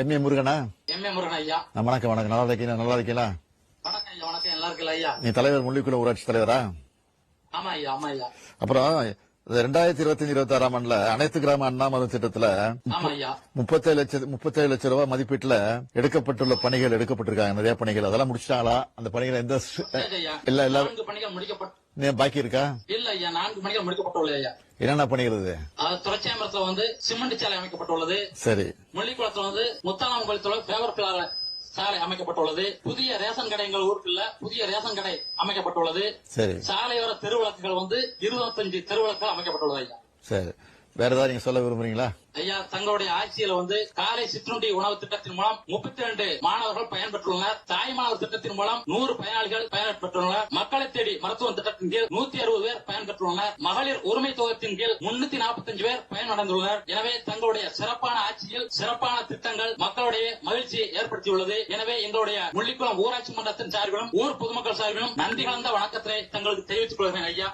MA. முருகனா? MA. Murugan ஐயா. வணக்கம் வணக்கம். நல்லா இருக்கீங்களா? நல்லா இருக்கீங்களா? வணக்கம் ஐயா. வணக்கம். நல்லா இருக்கல ஐயா? நீ தலைவர், முள்ளிக்குளம் ஊராட்சி தலைவரா? ஆமா ஐயா. ஆமா ஐயா. அப்புறம் 2025-26 ஆண்டுல அனைத்து கிராம அண்ணா மதம் திட்டத்துல ஆமா ஐயா. 37 லட்சம் ரூபாய் மதிப்பீட்டுல எடுக்கப்பட்டுள்ள பணிகள் எடுக்கப்பட்டிருக்காங்க. நிறைய பணிகள் அதெல்லாம் முடிச்சிட்டாங்களா? அந்த பணிகள் எந்த இல்ல 4 பணிகள் முடிக்கப்பட்டு பாக்கி இருக்கா? இல்ல ஐயா. 4 பணிகள் முடிக்கப்பட்டுள்ளது ஐயா. என்னென்ன பணிகள் இது? துறைச்சாமரத்துல சிமெண்ட் சாலை அமைக்கப்பட்டுள்ளது. சரி. முள்ளிக்குளத்துல முத்தானாம்பலத்துல பேவர் பிளார் சாலை அமைக்கப்பட்டுள்ளது. புதிய ரேஷன் கடை எங்கள் ஊருக்குள்ள புதிய ரேஷன் கடை அமைக்கப்பட்டுள்ளது. சரி. சாலையோர தெருவிளக்குகள் 25 தெருவிளக்குகள் அமைக்கப்பட்டுள்ளது ஐயா. சரி. வேற ஏதாவது நீங்க சொல்ல விரும்புறீங்களா? ஐயா, தங்களுடைய ஆட்சியில காலை சிற்றுண்டி உணவு திட்டத்தின் மூலம் 32 மாணவர்கள் பயன்பெற்றுள்ளனர். தாய்மானவர் திட்டத்தின் மூலம் 100 பயனாளிகள் பயன்பெற்றுள்ளனர். மக்களை தேடி மருத்துவ திட்டத்தின் கீழ் 160 பேர் பயன்பெற்றுள்ளனர். மகளிர் உரிமை தொகையின் கீழ் 345 பேர் பயனடைந்துள்ளனர். எனவே தங்களுடைய சிறப்பான ஆட்சியில் சிறப்பான திட்டங்கள் மக்களுடைய மகிழ்ச்சியை ஏற்படுத்தியுள்ளது. எனவே எங்களுடைய முள்ளிக்குளம் ஊராட்சி மன்றத்தின் சார்பிலும் ஊர் பொதுமக்கள் சார்பிலும் நன்றி கலந்த வணக்கத்தை தங்களுக்கு தெரிவித்துக் கொள்கிறேன் ஐயா.